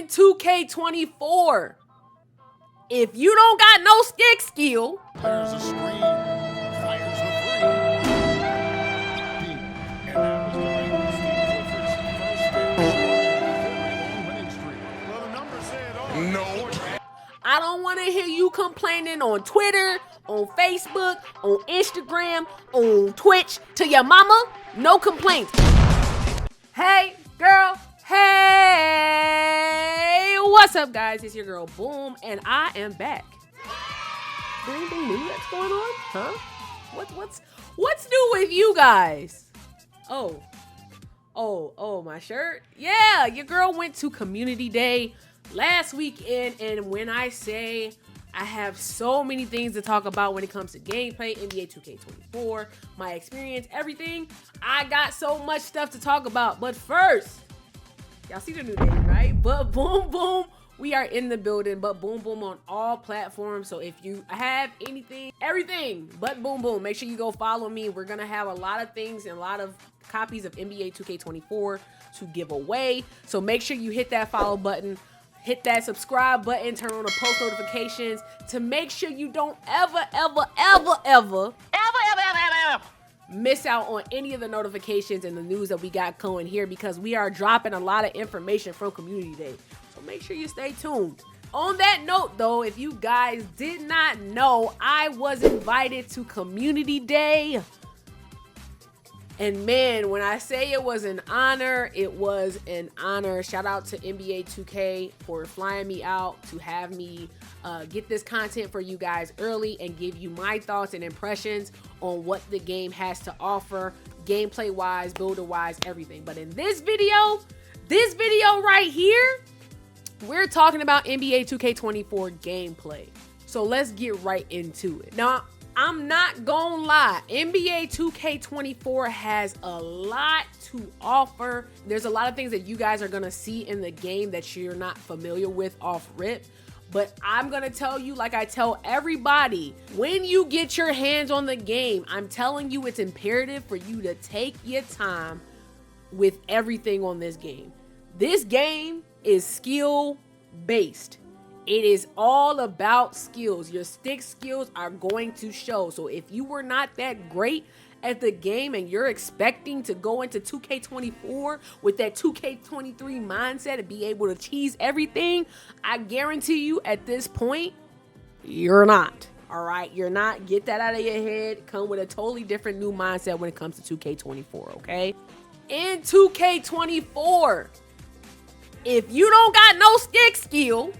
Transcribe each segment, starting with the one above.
2K24. If you don't got no stick skill, Fires a screen, fires the three. And that was the Ravens. Steve Clifford's first winning streak. Well, the numbers say it all. No. I don't want to hear you complaining on Twitter, on Facebook, on Instagram, on Twitch to your mama. No complaints. Hey, girl. Hey, what's up, guys? It's your girl, Boom, and I am back. Is there anything new that's going on? Huh? What's new with you guys? Oh, my shirt? Yeah, your girl went to Community Day last weekend, and when I say I have so many things to talk about when it comes to gameplay, NBA 2K24, my experience, everything, I got so much stuff to talk about. But first, y'all see the new name, right? But Boom Boom, we are in the building. But Boom Boom on all platforms. So if you have anything, everything but Boom Boom, make sure you go follow me. We're gonna have a lot of things and a lot of copies of NBA 2K24 to give away. So make sure you hit that follow button, hit that subscribe button, turn on the post notifications to make sure you don't ever miss out on any of the notifications and the news that we got going here, because we are dropping a lot of information from Community Day. So make sure you stay tuned. On that note, though, if you guys did not know, I was invited to Community Day. And man, when I say it was an honor, it was an honor. Shout out to NBA 2K for flying me out to have me get this content for you guys early and give you my thoughts and impressions on what the game has to offer, gameplay wise, builder wise, everything. But in this video right here, we're talking about NBA 2K24 gameplay. So let's get right into it. Now, I'm not gonna lie, NBA 2K24 has a lot to offer. There's a lot of things that you guys are gonna see in the game that you're not familiar with off rip. But I'm gonna tell you, like I tell everybody, when you get your hands on the game, I'm telling you it's imperative for you to take your time with everything on this game. This game is skill based. It is all about skills. Your stick skills are going to show. So if you were not that great at the game and you're expecting to go into 2K24 with that 2K23 mindset and be able to cheese everything, I guarantee you at this point, you're not. All right, you're not. Get that out of your head. Come with a totally different new mindset when it comes to 2K24, okay? In 2K24, if you don't got no stick skill,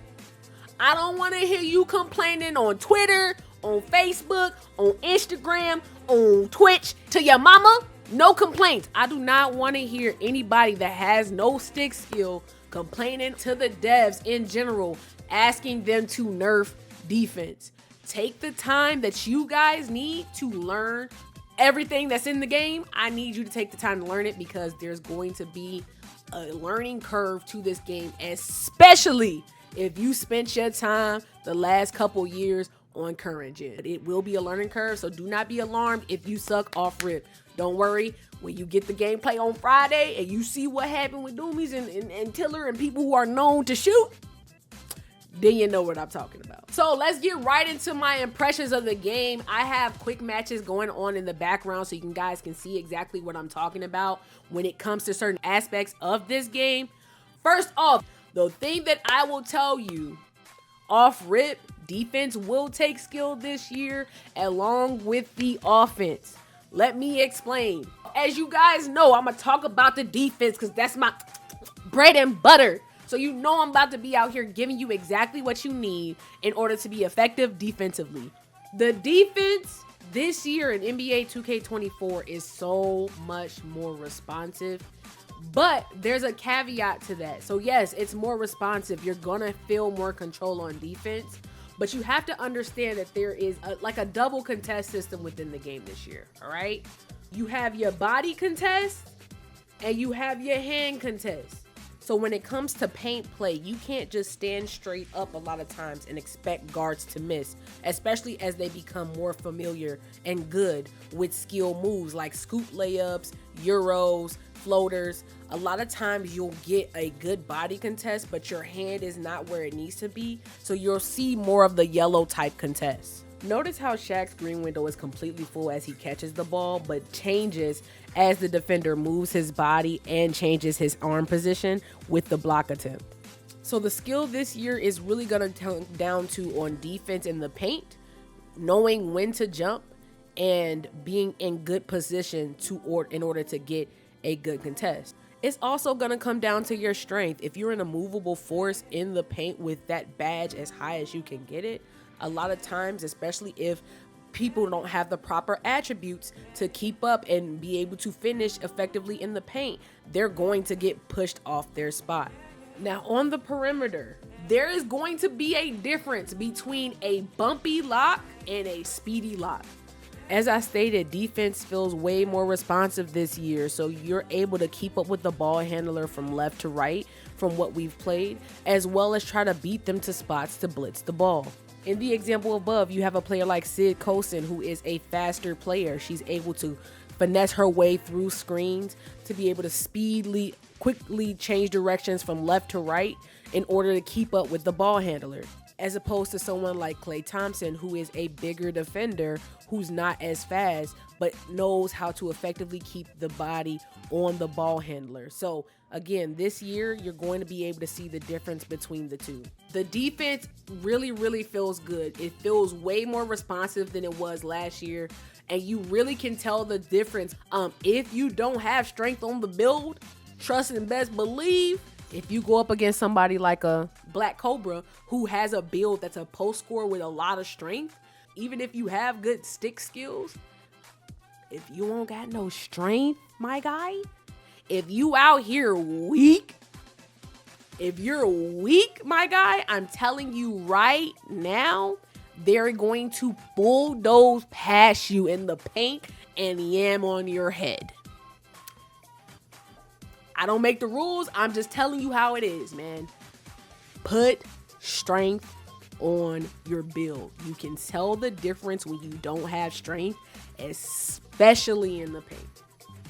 I don't want to hear you complaining on Twitter, on Facebook, on Instagram, on Twitch to your mama. No complaints. I do not want to hear anybody that has no stick skill complaining to the devs in general, asking them to nerf defense. Take the time that you guys need to learn everything that's in the game. I need you to take the time to learn it, because there's going to be a learning curve to this game, especially if you spent your time the last couple years on current gen. It will be a learning curve, so do not be alarmed if you suck off rip. Don't worry, when you get the gameplay on Friday and you see what happened with Doomies and Tiller and people who are known to shoot, then you know what I'm talking about. So let's get right into my impressions of the game. I have quick matches going on in the background so you guys can see exactly what I'm talking about when it comes to certain aspects of this game. First off, the thing that I will tell you off rip, defense will take skill this year along with the offense. Let me explain. As you guys know, I'm going to talk about the defense because that's my bread and butter. So you know I'm about to be out here giving you exactly what you need in order to be effective defensively. The defense this year in NBA 2K24 is so much more responsive. But there's a caveat to that. So yes, it's more responsive. You're gonna feel more control on defense, but you have to understand that there is like a double contest system within the game this year. All right, you have your body contest and you have your hand contest. So when it comes to paint play, you can't just stand straight up a lot of times and expect guards to miss, especially as they become more familiar and good with skill moves like scoop layups, euros, floaters. A lot of times you'll get a good body contest, but your hand is not where it needs to be, so you'll see more of the yellow type contests. Notice how Shaq's green window is completely full as he catches the ball, but changes as the defender moves his body and changes his arm position with the block attempt. So the skill this year is really going to come down to on defense in the paint, knowing when to jump and being in good position in order to get a good contest. It's also going to come down to your strength. If you're in a movable force in the paint with that badge as high as you can get it, a lot of times, especially if people don't have the proper attributes to keep up and be able to finish effectively in the paint, they're going to get pushed off their spot. Now on the perimeter, there is going to be a difference between a bumpy lock and a speedy lock. As I stated, defense feels way more responsive this year, so you're able to keep up with the ball handler from left to right from what we've played, as well as try to beat them to spots to blitz the ball. In the example above, you have a player like Sid Kosin, who is a faster player. She's able to finesse her way through screens to be able to quickly change directions from left to right in order to keep up with the ball handler, as opposed to someone like Klay Thompson, who is a bigger defender who's not as fast but knows how to effectively keep the body on the ball handler. So again, this year you're going to be able to see the difference between the two. The defense really feels good. It feels way more responsive than it was last year, and you really can tell the difference. If you don't have strength on the build, trust and best believe if you go up against somebody like a Black Cobra who has a build that's a post scorer with a lot of strength, even if you have good stick skills, if you don't got no strength, my guy, if you out here weak, if you're weak, my guy, I'm telling you right now, they're going to bulldoze past you in the paint and yam on your head. I don't make the rules. I'm just telling you how it is, man. Put strength on your build. You can tell the difference when you don't have strength, especially in the paint.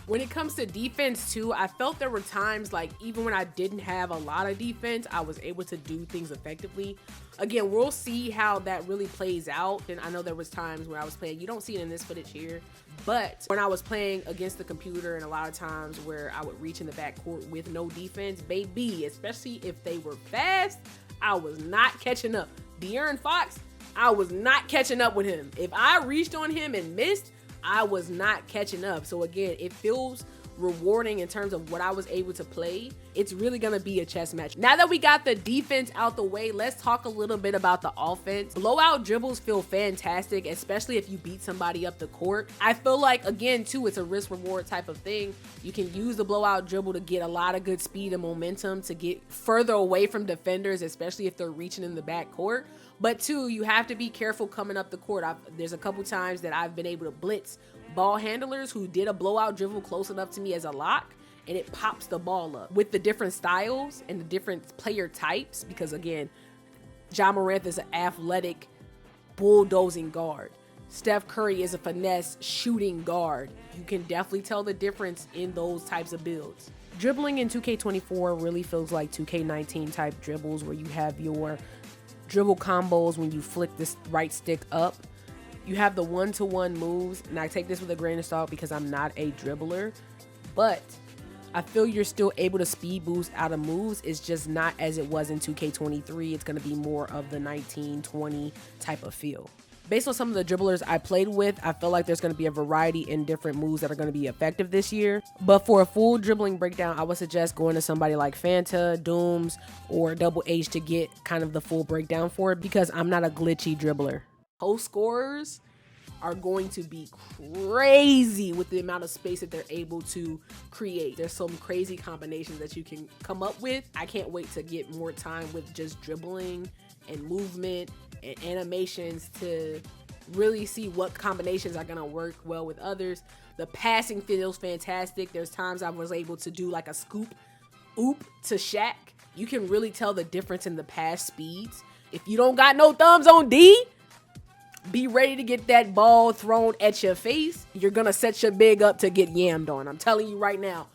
When it comes to defense too, I felt there were times like even when I didn't have a lot of defense, I was able to do things effectively. Again, we'll see how that really plays out. And I know there was times where I was playing, you don't see it in this footage here, but when I was playing against the computer and a lot of times where I would reach in the backcourt with no defense, baby, especially if they were fast, I was not catching up. De'Aaron Fox, I was not catching up with him. If I reached on him and missed, I was not catching up. So again, it feels rewarding in terms of what I was able to play. It's really gonna be a chess match. Now that we got the defense out the way, let's talk a little bit about the offense. Blowout dribbles feel fantastic, especially if you beat somebody up the court. I feel like, again, too, it's a risk reward type of thing. You can use the blowout dribble to get a lot of good speed and momentum to get further away from defenders, especially if they're reaching in the back court. But two, you have to be careful coming up the court. There's a couple times that I've been able to blitz ball handlers who did a blowout dribble close enough to me as a lock, and it pops the ball up. With the different styles and the different player types, because again, Ja Morant is an athletic, bulldozing guard. Steph Curry is a finesse shooting guard. You can definitely tell the difference in those types of builds. Dribbling in 2K24 really feels like 2K19 type dribbles where you have your dribble combos when you flick this right stick up. You have the one-to-one moves, and I take this with a grain of salt because I'm not a dribbler, but I feel you're still able to speed boost out of moves. It's just not as it was in 2K23. It's going to be more of the 19-20 type of feel. Based on some of the dribblers I played with, I feel like there's going to be a variety in different moves that are going to be effective this year. But for a full dribbling breakdown, I would suggest going to somebody like Fanta, Dooms, or Double H to get kind of the full breakdown for it because I'm not a glitchy dribbler. Post scorers are going to be crazy with the amount of space that they're able to create. There's some crazy combinations that you can come up with. I can't wait to get more time with just dribbling and movement and animations to really see what combinations are going to work well with others. The passing feels fantastic. There's times I was able to do like a scoop oop to Shaq, you can really tell the difference in the pass speeds. If you don't got no thumbs on D, be ready to get that ball thrown at your face. You're going to set your big up to get yammed on. I'm telling you right now,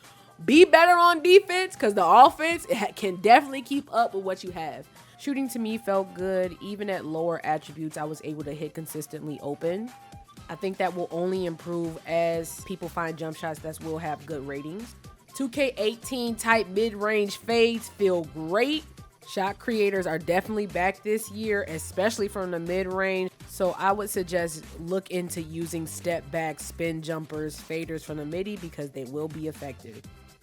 be better on defense because the offense can definitely keep up with what you have. Shooting to me felt good. Even at lower attributes, I was able to hit consistently open. I think that will only improve as people find jump shots that will have good ratings. 2K18 type mid-range fades feel great. Shot creators are definitely back this year, especially from the mid-range. So I would suggest look into using step back, spin jumpers, faders from the midi because they will be effective.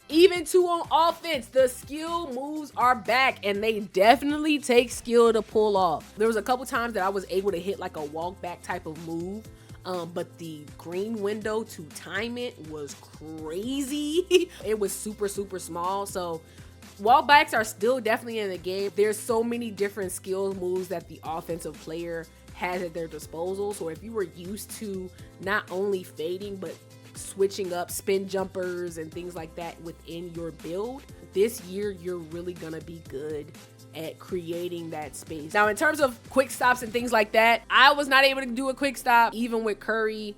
Even too on offense, the skill moves are back and they definitely take skill to pull off. There was a couple times that I was able to hit like a walk back type of move. But the green window to time it was crazy. It was super small. So walk backs are still definitely in the game. There's so many different skill moves that the offensive player has at their disposal. So if you were used to not only fading, but switching up spin jumpers and things like that within your build, this year you're really gonna be good at creating that space. Now, in terms of quick stops and things like that, I was not able to do a quick stop even with Curry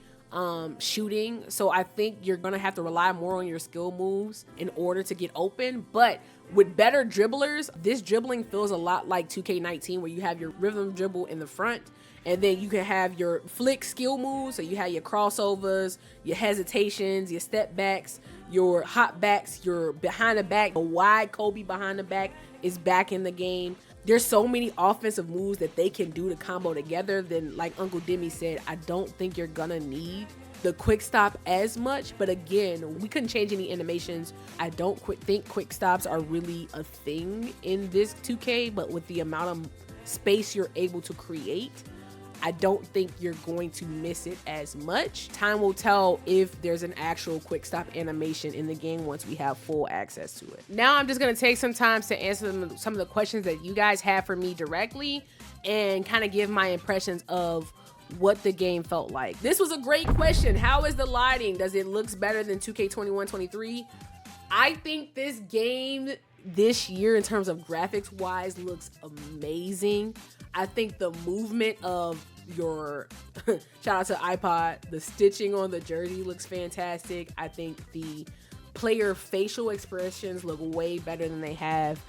shooting. So I think you're gonna have to rely more on your skill moves in order to get open. But with better dribblers, this dribbling feels a lot like 2K19 where you have your rhythm dribble in the front and then you can have your flick skill moves. So you have your crossovers, your hesitations, your step backs, your hop backs, your behind the back, the wide Kobe behind the back is back in the game. There's so many offensive moves that they can do to combo together. Then like Uncle Demi said, I don't think you're gonna need the quick stop as much. But again, we couldn't change any animations. I don't think quick stops are really a thing in this 2K, but with the amount of space you're able to create, I don't think you're going to miss it as much. Time will tell if there's an actual quick stop animation in the game once we have full access to it. Now I'm just gonna take some time to answer some of the questions that you guys have for me directly and kind of give my impressions of what the game felt like. This was a great question. How is the lighting? Does it look better than 2K21-23? I think this game this year in terms of graphics wise looks amazing. I think the movement of your shout out to iPod, the stitching on the jersey looks fantastic. I think the player facial expressions look way better than they have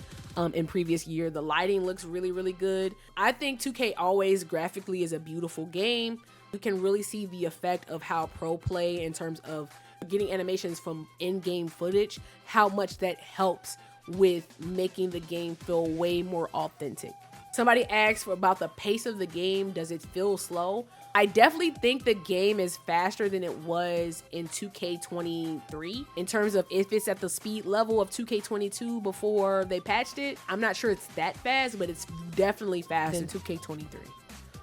in previous year. The lighting looks really good. I think 2K always graphically is a beautiful game. You can really see the effect of how pro play in terms of getting animations from in-game footage, how much that helps with making the game feel way more authentic. Somebody asked about the pace of the game. Does it feel slow? I definitely think the game is faster than it was in 2K23 in terms of if it's at the speed level of 2K22 before they patched it. I'm not sure it's that fast, but it's definitely faster than 2K23.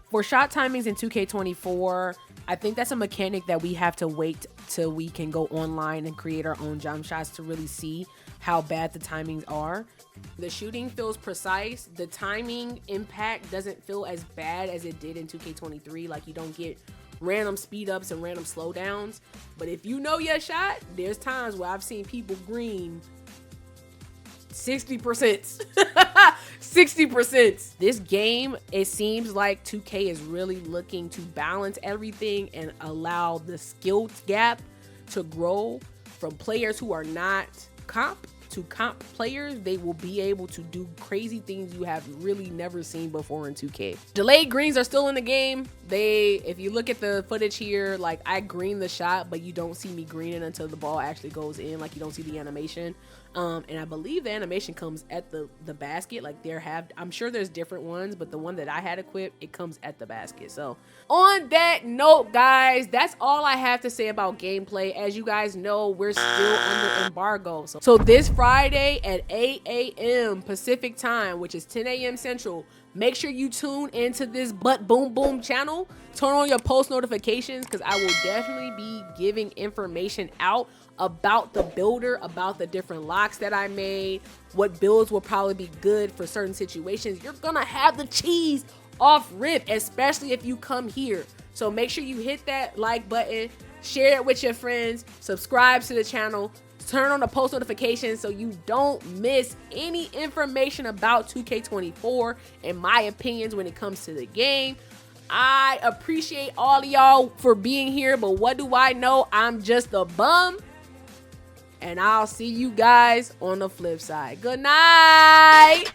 For shot timings in 2K24, I think that's a mechanic that we have to wait till we can go online and create our own jump shots to really see how bad the timings are. The shooting feels precise. The timing impact doesn't feel as bad as it did in 2K23. Like you don't get random speed ups and random slowdowns. But if you know your shot, there's times where I've seen people green 60%. 60%. This game, it seems like 2K is really looking to balance everything and allow the skill gap to grow from players who are not comp to comp players. They will be able to do crazy things you have really never seen before in 2K. Delayed greens are still in the game. If you look at the footage here, like I green the shot, but you don't see me greening until the ball actually goes in. Like you don't see the animation. And I believe the animation comes at the basket. Like I'm sure there's different ones, but the one that I had equipped, it comes at the basket. So on that note, guys, that's all I have to say about gameplay. As you guys know, we're still under embargo. So this Friday at 8 a.m. Pacific time, which is 10 a.m. Central, make sure you tune into this Boom Boom channel. Turn on your post notifications because I will definitely be giving information out about the builder, about the different locks that I made, what builds will probably be good for certain situations. You're gonna have the cheese off rip, especially if you come here. So make sure you hit that like button, share it with your friends, subscribe to the channel, Turn on the post notifications so you don't miss any information about 2K24 and my opinions when it comes to the game. I appreciate all of y'all for being here, but what do I know? I'm just a bum. And I'll see you guys on the flip side. Good night.